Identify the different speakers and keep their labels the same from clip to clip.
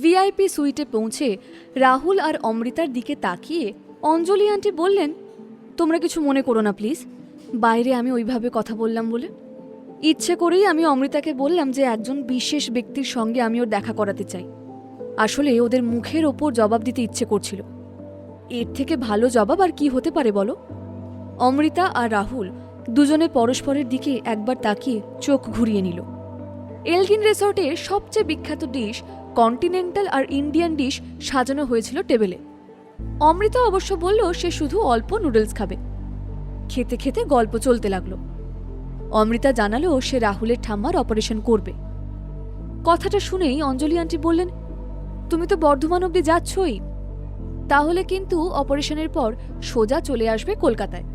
Speaker 1: VIP সুইটে পৌঁছে রাহুল আর অমৃতার দিকে তাকিয়ে অঞ্জলি আন্টি বললেন, তোমরা কিছু মনে করো না প্লিজ, বাইরে আমি ওইভাবে কথা বললাম বলে। ইচ্ছে করেই আমি অমৃতাকে বললাম যে একজন বিশেষ ব্যক্তির সঙ্গে আমি ওর দেখা করাতে চাই। আসলে ওদের মুখের ওপর জবাব দিতে ইচ্ছে করছিল। এর থেকে ভালো জবাব আর কি হতে পারে বলো? অমৃতা আর রাহুল দুজনে পরস্পরের দিকে একবার তাকিয়ে চোখ ঘুরিয়ে নিল। এলগিন রিসর্টের সবচেয়ে বিখ্যাত ডিশ কন্টিনেন্টাল আর ইন্ডিয়ান ডিশ সাজানো হয়েছিল টেবিলে। অমৃতা অবশ্য বলল সে শুধু অল্প নুডলস খাবে। খেতে খেতে গল্প চলতে লাগলো। অমৃতা জানালো সে রাহুলের ঠাম্মার অপারেশন করবে। কথাটা শুনেই অঞ্জলি আন্টি বললেন, তুমি তো বর্ধমান অব্দি যাচ্ছই, তাহলে কিন্তু অপারেশনের পর সোজা চলে আসবে কলকাতায়।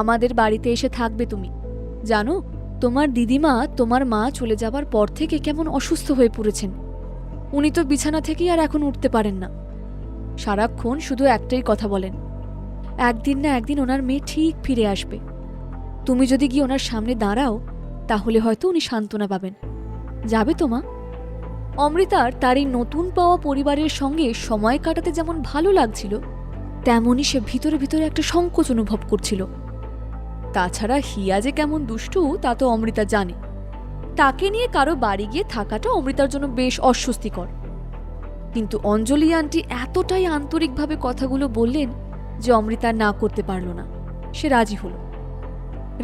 Speaker 1: আমাদের বাড়িতে এসে থাকবে তুমি। জানো, তোমার দিদিমা তোমার মা চলে যাবার পর থেকে কেমন অসুস্থ হয়ে পড়েছেন। উনি তো বিছানা থেকেই আর এখন উঠতে পারেন না। সারাক্ষণ শুধু একটাই কথা বলেন, একদিন না একদিন ওনার মেয়ে ঠিক ফিরে আসবে। তুমি যদি গিয়ে ওনার সামনে দাঁড়াও তাহলে হয়তো উনি সান্ত্বনা পাবেন। যাবে তো মা? অমৃতার তার এই নতুন পাওয়া পরিবারের সঙ্গে সময় কাটাতে যেমন ভালো লাগছিল, তেমনই সে ভিতরে ভিতরে একটা সংকোচ অনুভব করছিল। তাছাড়া হিয়া যে কেমন দুষ্টু তা তো অমৃতা জানে। তাকে নিয়ে কারো বাড়ি গিয়ে থাকাটা অমৃতার জন্য বেশ অস্বস্তিকর। কিন্তু অঞ্জলি আন্টি এতটাই আন্তরিকভাবে কথাগুলো বললেন যে অমৃতা না করতে পারল না। সে রাজি হল।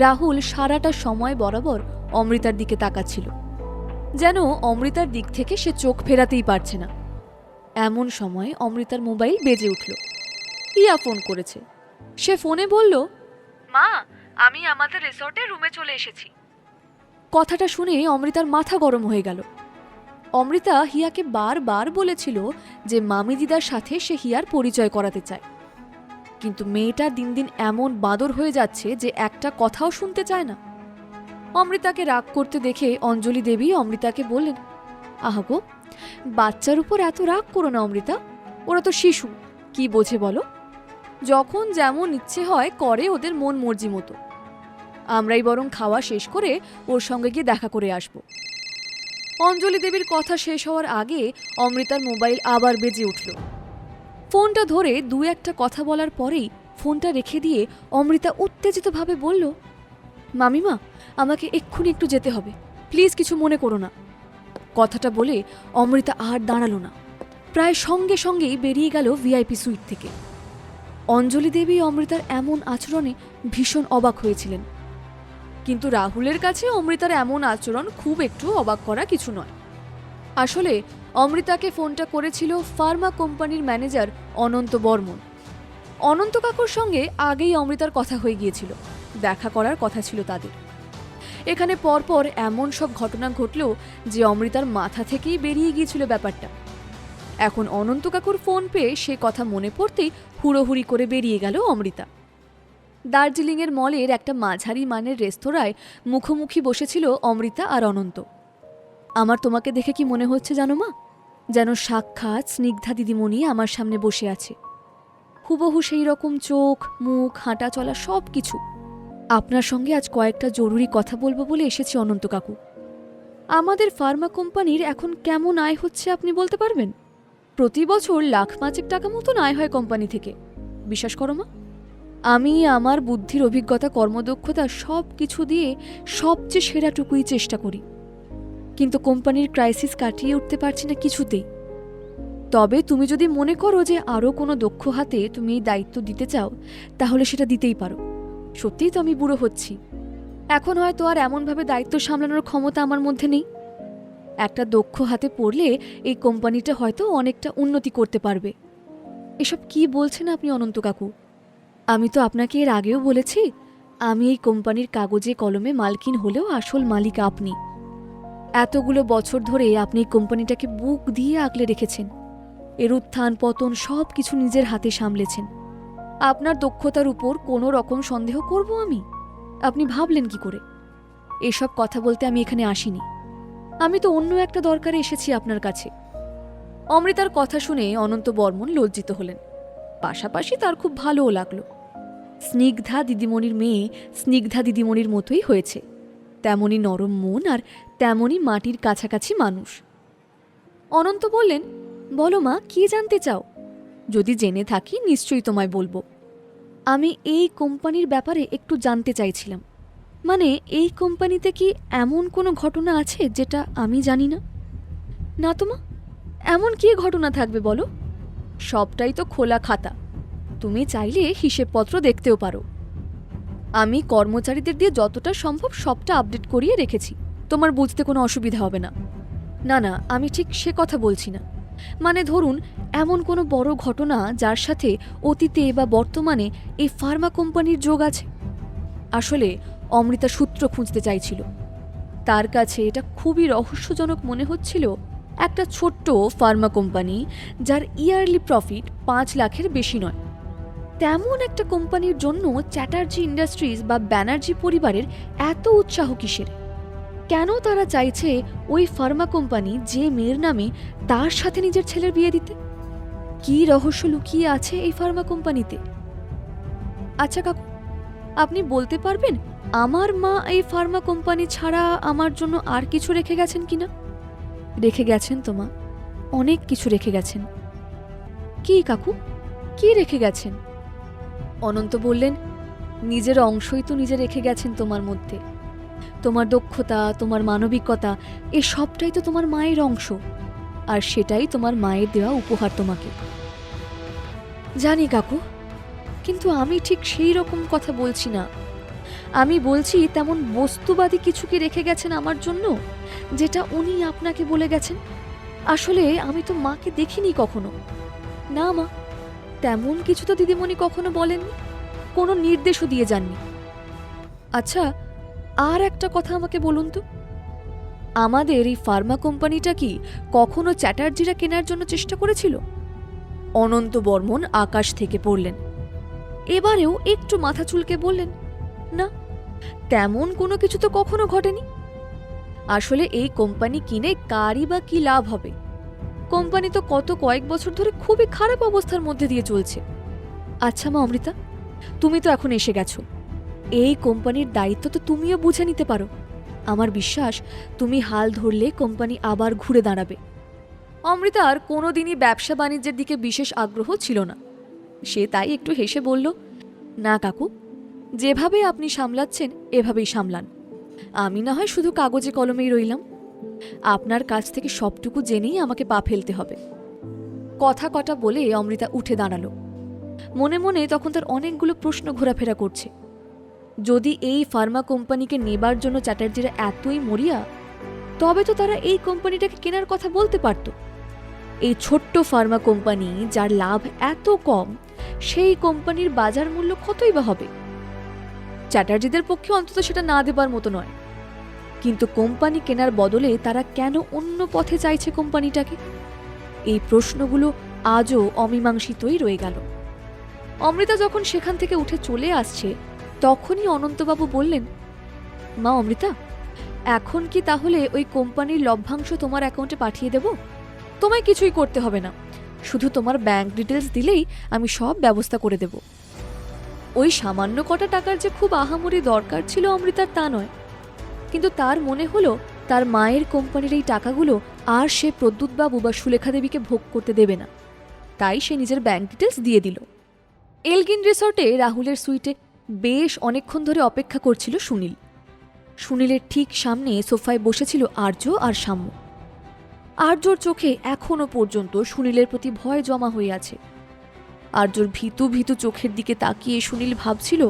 Speaker 1: রাহুল সারাটা সময় বরাবর অমৃতার দিকে তাকাচ্ছিল, যেন অমৃতার দিক থেকে সে চোখ ফেরাতেই পারছে না। এমন সময় অমৃতার মোবাইল বেজে উঠল। হিয়া ফোন করেছে। সে ফোনে বলল, মা, আমি আমাদের রিসর্টের রুমে চলে এসেছি। কথাটা শুনে অমৃতার মাথা গরম হয়ে গেল। অমৃতা হিয়াকে বারবার বলেছিল যে মামি দিদার সাথে সে হিয়ার পরিচয় করাতে চায়, কিন্তু মেয়েটা দিন দিন এমন বাদর হয়ে যাচ্ছে যে একটা কথাও শুনতে চায় না। অমৃতাকে রাগ করতে দেখে অঞ্জলি দেবী অমৃতাকে বললেন, আহাগো, বাচ্চার উপর এত রাগ করো না অমৃতা, ওরা তো শিশু, কি বোঝে বলো? যখন যেমন ইচ্ছে হয় করে ওদের মন মর্জি মতো। আমরাই বরং খাওয়া শেষ করে ওর সঙ্গে গিয়ে দেখা করে আসব। অঞ্জলি দেবীর কথা শেষ হওয়ার আগে অমৃতার মোবাইল আবার বেজে উঠল। ফোনটা ধরে দু একটা কথা বলার পরেই ফোনটা রেখে দিয়ে অমৃতা উত্তেজিতভাবে বলল, মামিমা, আমাকে এক্ষুনি একটু যেতে হবে, প্লিজ কিছু মনে করো না। কথাটা বলে অমৃতা আর দাঁড়ালো না, প্রায় সঙ্গে সঙ্গেই বেরিয়ে গেল ভিআইপি সুইট থেকে। অঞ্জলি দেবী অমৃতার এমন আচরণে ভীষণ অবাক হয়েছিলেন, কিন্তু রাহুলের কাছে অমৃতার এমন আচরণ খুব একটু অবাক করা কিছু নয়। আসলে অমৃতাকে ফোনটা করেছিল ফার্মা কোম্পানির ম্যানেজার অনন্ত বর্মন। অনন্ত কাকুর সঙ্গে আগেই অমৃতার কথা হয়ে গিয়েছিল, দেখা করার কথা ছিল তাদের। এখানে পরপর এমন সব ঘটনা ঘটল যে অমৃতার মাথা থেকেই বেরিয়ে গিয়েছিল ব্যাপারটা। এখন অনন্ত কাকুর ফোন পেয়ে সে কথা মনে পড়তেই হুড়োহুড়ি করে বেরিয়ে গেল অমৃতা। দার্জিলিংয়ের মলের একটা মাঝারি মানের রেস্তোরাঁয় মুখোমুখি বসেছিল অমৃতা আর অনন্ত। আমার তোমাকে দেখে কি মনে হচ্ছে জানো মা? যেন সাক্ষাৎ স্নিগ্ধা দিদিমণি আমার সামনে বসে আছে। হুবহু সেই রকম চোখ, মুখ, হাঁটা চলা সব কিছু। আপনার সঙ্গে আজ কয়েকটা জরুরি কথা বলবো বলে এসেছি অনন্ত কাকু। আমাদের ফার্মা কোম্পানির এখন কেমন আয় হচ্ছে আপনি বলতে পারবেন? প্রতি বছর 1,00,000 টাকা মতন আয় হয় কোম্পানি থেকে, বিশ্বাস করো মা। আমি আমার বুদ্ধির অভিজ্ঞতা, কর্মদক্ষতা সব কিছু দিয়ে সবচেয়ে সেরাটুকুই চেষ্টা করি, কিন্তু কোম্পানির ক্রাইসিস কাটিয়ে উঠতে পারছি না কিছুতেই। তবে তুমি যদি মনে করো যে আরও কোনো দক্ষ হাতে তুমি এই দায়িত্ব দিতে চাও, তাহলে সেটা দিতেই পারো। সত্যিই তো আমি বুড়ো হচ্ছি, এখন হয়তো আর এমনভাবে দায়িত্ব সামলানোর ক্ষমতা আমার মধ্যে নেই। একটা দক্ষ হাতে পড়লে এই কোম্পানিটা হয়তো অনেকটা উন্নতি করতে পারবে। এসব কি বলছেন আপনি অনন্ত কাকু? আমি তো আপনাকে এর আগেও বলেছি, আমি এই কোম্পানির কাগজে কলমে মালকিন হলেও আসল মালিক আপনি। এতগুলো বছর ধরে আপনি এই কোম্পানিটাকে বুক দিয়ে আগলে রেখেছেন, এর উত্থান পতন সব কিছু নিজের হাতে সামলেছেন। আপনার দক্ষতার উপর কোনো রকম সন্দেহ করব আমি? আপনি ভাবলেন কি করে? এসব কথা বলতে আমি এখানে আসিনি, আমি তো অন্য একটা দরকারে এসেছি আপনার কাছে। অমৃতার কথা শুনে অনন্ত বর্মন লজ্জিত হলেন, পাশাপাশি তার খুব ভালোও লাগলো। স্নিগ্ধা দিদিমণির মেয়ে স্নিগ্ধা দিদিমণির মতোই হয়েছে, তেমনই নরম মন আর তেমনই মাটির কাছাকাছি মানুষ। অনন্ত বললেন, বলো মা, কি জানতে চাও? যদি জেনে থাকি নিশ্চয়ই তোমায় বলবো। আমি এই কোম্পানির ব্যাপারে একটু জানতে চাইছিলাম। মানে এই কোম্পানিতে কি এমন কোনো ঘটনা আছে যেটা আমি জানি না? না তো মা, এমন কি ঘটনা থাকবে বলো? সবটাই তো খোলা খাতা, তুমি চাইলে হিসেবপত্র দেখতেও পারো। আমি কর্মচারীদের দিয়ে যতটা সম্ভব সবটা আপডেট করিয়ে রেখেছি, তোমার বুঝতে কোনো অসুবিধা হবে না। না না, আমি ঠিক সে কথা বলছি না। মানে ধরুন এমন কোনো বড় ঘটনা যার সাথে অতীতে বা বর্তমানে এই ফার্মা কোম্পানির যোগ আছে। আসলে অমৃতা সূত্র খুঁজতে চাইছিল। তার কাছে এটা খুবই রহস্যজনক মনে হচ্ছিল, একটা ছোট্ট ফার্মা কোম্পানি যার ইয়ারলি প্রফিট 5 লাখের বেশি নয়, তেমন একটা কোম্পানির জন্য চ্যাটার্জি ইন্ডাস্ট্রিজ বা ব্যানার্জি পরিবারের এত উৎসাহ কিসের? কেন তারা চাইছে ওই ফার্মা কোম্পানি যে মেয়ের নামে তার সাথে নিজের ছেলের বিয়ে দিতে? কি রহস্য লুকিয়ে আছে এই ফার্মা কোম্পানিতে? আচ্ছা কাকু, আপনি বলতে পারবেন আমার মা এই ফার্মা কোম্পানি ছাড়া আমার জন্য আর কিছু রেখে গেছেন কিনা? রেখে গেছেন তো মা, অনেক কিছু রেখে গেছেন। কি কাকু, কি রেখে গেছেন? অনন্ত বললেন, নিজের অংশই তো নিজে রেখে গেছেন তোমার মধ্যে। তোমার দক্ষতা, তোমার মানবিকতা, এ সবটাই তো তোমার মায়ের অংশ, আর সেটাই তোমার মায়ের দেওয়া উপহার তোমাকে। জানি কাকু, কিন্তু আমি ঠিক সেই রকম কথা বলছি না। আমি বলছি তেমন বস্তুবাদী কিছু কি রেখে গেছেন আমার জন্য, যেটা উনি আপনাকে বলে গেছেন? আসলে আমি তো মাকে দেখিনি কখনো। না মা, তেমন কিছু তো দিদিমণি কখনো বলেননি, কোনো নির্দেশও দিয়ে যাননি। আচ্ছা, আর একটা কথা আমাকে বলুন তো, আমাদের এই ফার্মা কোম্পানিটা কি কখনো চ্যাটার্জিরা কেনার জন্য চেষ্টা করেছিল? অনন্ত বর্মন আকাশ থেকে পড়লেন। এবারেও একটু মাথা চুলকে বললেন, না, তেমন কোনো কিছু তো কখনো ঘটেনি। আসলে এই কোম্পানি কিনে কারই বা কি লাভ হবে? কোম্পানি তো কয়েক বছর ধরে খুবই খারাপ অবস্থার মধ্যে দিয়ে চলছে। আচ্ছা মা অমৃতা, তুমি তো এখন এসে গেছো, এই কোম্পানির দায়িত্ব তো তুমিও বুঝে নিতে পারো। আমার বিশ্বাস তুমি হাল ধরলে কোম্পানি আবার ঘুরে দাঁড়াবে। অমৃতার কোনোদিনই ব্যবসা বাণিজ্যের দিকে বিশেষ আগ্রহ ছিল না। সে তাই একটু হেসে বলল, না কাকু, যেভাবে আপনি সামলাচ্ছেন এভাবেই সামলান। আমি না হয় শুধু কাগজে কলমেই রইলাম। আপনার কাছ থেকে সবটুকু জেনেই আমাকে পা ফেলতে হবে। কথা কটা বলে অমৃতা উঠে দাঁড়ালো। মনে মনে তখন তার অনেকগুলো প্রশ্ন ঘোরাফেরা করছে। যদি এই ফার্মা কোম্পানিকে নেবার জন্য চ্যাটার্জিরা এতই মরিয়া, তবে তো তারা এই কোম্পানিটাকে কেনার কথা বলতে পারত। এই ছোট্ট ফার্মা কোম্পানি যার লাভ এত কম, সেই কোম্পানির বাজার মূল্য কতই বা হবে? চ্যাটার্জিদের পক্ষে অন্তত সেটা না দেবার মতো নয়। কিন্তু কোম্পানি কেনার বদলে তারা কেন অন্য পথে চাইছে কোম্পানিটাকে? এই প্রশ্নগুলো আজও অমীমাংসিতই রয়ে গেল। অমৃতা যখন সেখান থেকে উঠে চলে আসছে, তখনই অনন্তবাবু বললেন, মা অমৃতা, এখন কি তাহলে ওই কোম্পানির লভ্যাংশ তোমার অ্যাকাউন্টে পাঠিয়ে দেব? তোমায় কিছুই করতে হবে না, শুধু তোমার ব্যাংক ডিটেলস দিলেই আমি সব ব্যবস্থা করে দেব। ওই সামান্য কটা টাকার যে খুব আহামরি দরকার ছিল অমৃতার তা নয়, কিন্তু তার মনে হলো তার মায়ের কোম্পানির এই টাকাগুলো আর সে প্রদ্যুৎবাবু বা সুলেখা দেবীকে ভোগ করতে দেবে না। তাই সে নিজের ব্যাংক ডিটেলস দিয়ে দিল। এলগিন রিসর্টে রাহুলের সুইটে বেশ অনেকক্ষণ ধরে অপেক্ষা করছিল সুনীল। সুনীলের ঠিক সামনে সোফায় বসেছিল আর্য আর সাম্য। আর্যর চোখে এখনো পর্যন্ত সুনীলের প্রতি ভয় জমা হয়ে আছে। আর্যর ভীতু ভীতু চোখের দিকে তাকিয়ে সুনীল ভাবছিল,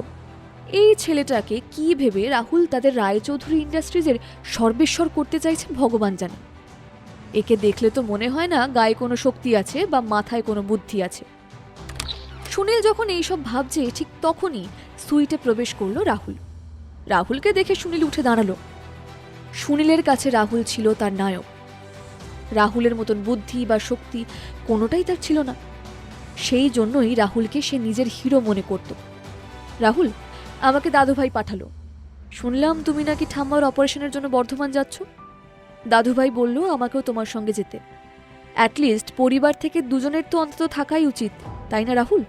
Speaker 1: এই ছেলেটাকে কি ভেবে রাহুল তাদের রায়চৌধুরী ইন্ডাস্ট্রিজের সর্বেশ্বর করতে চাইছে ভগবান জানে। একে দেখলে তো মনে হয় না গায়ে কোনো শক্তি আছে বা মাথায় কোনো বুদ্ধি আছে। সুনীল যখন এইসব ভাবছে, ঠিক তখনই সুইটে প্রবেশ করলো রাহুল। রাহুলকে দেখে সুনীল উঠে দাঁড়ালো। সুনীলের কাছে রাহুল ছিল তার নায়ক। রাহুলের মতন বুদ্ধি বা শক্তি কোনোটাই তার ছিল না। সেই জন্যই রাহুলকে সে নিজের হিরো মনে করত। রাহুল, আমাকে দাদুভাই পাঠালো। শুনলাম তুমি নাকি ঠাম্মার অপারেশনের জন্য বর্ধমান যাচ্ছ। দাদুভাই বলল আমাকেও তোমার সঙ্গে যেতে। অ্যাটলিস্ট পরিবার থেকে দুজনের তো অন্তত থাকাই উচিত, তাই না রাহুল?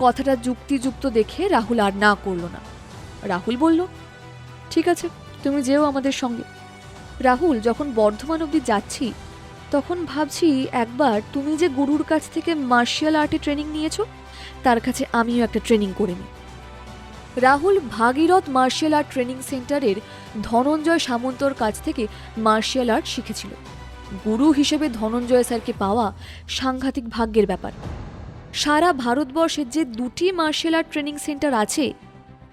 Speaker 1: কথাটা যুক্তিযুক্ত দেখে রাহুল আর না করল না। রাহুল বলল, ঠিক আছে, তুমি যেও আমাদের সঙ্গে। রাহুল, যখন বর্ধমান অবধি যাচ্ছি তখন ভাবছি একবার তুমি যে গুরুর কাছ থেকে মার্শাল আর্টে ট্রেনিং নিয়েছো তার কাছে আমিও একটা ট্রেনিং করে নিই। Rahul Bhagirath martial art training সেন্টারের ধনঞ্জয় সামন্তর কাছ থেকে মার্শাল আর্ট শিখেছিল। গুরু হিসেবে ধনঞ্জয় স্যারকে পাওয়া সাংঘাতিক ভাগ্যের ব্যাপার। সারা ভারতবর্ষে যে 2টি মার্শাল আর্ট ট্রেনিং সেন্টার আছে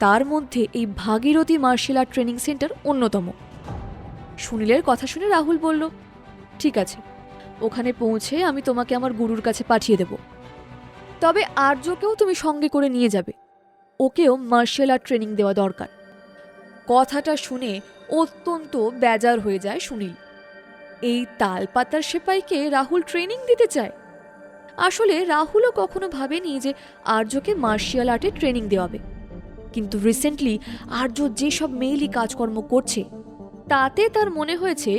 Speaker 1: তার মধ্যে এই Bhagirathi martial art training centre অন্যতম। সুনীলের কথা শুনে রাহুল বলল, ঠিক আছে, ওখানে পৌঁছে আমি তোমাকে আমার গুরুর কাছে পাঠিয়ে দেব। তবে আর্যকেও তুমি সঙ্গে করে নিয়ে যাবে, ওকেও মার্শাল আর্ট ট্রেনিং দেওয়া দরকার। কথাটা শুনে অত্যন্ত বেজার হয়ে যায় সুনীল। এই তালপাতার সেপাইকে রাহুল ট্রেনিং দিতে চায়। আসলে রাহুলও কখনো ভাবেনি যে আর্যকে মার্শাল আর্টে ট্রেনিং দেওয়াবে, কিন্তু রিসেন্টলি আর্য যেসব মেইলি কাজকর্ম করছে তাতে তার মনে হয়েছে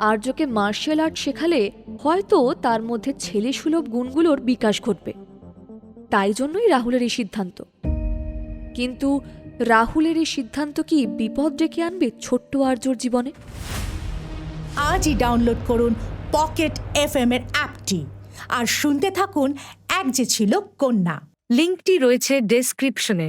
Speaker 1: আর্যকে মার্শাল আর্ট শেখালে হয়তো তার মধ্যে ছেলেসুলভ গুণগুলোর বিকাশ ঘটবে। তাই জন্যই রাহুলের এই সিদ্ধান্ত। কিন্তু রাহুলের এই সিদ্ধান্ত কি বিপদ ডেকে আনবে ছোট্ট আর্যর জীবনে?
Speaker 2: আজই ডাউনলোড করুন পকেট এফএম এর অ্যাপটি আর শুনতে থাকুন এক যে ছিল কন্যা।
Speaker 3: লিঙ্কটি রয়েছে ডেসক্রিপশনে।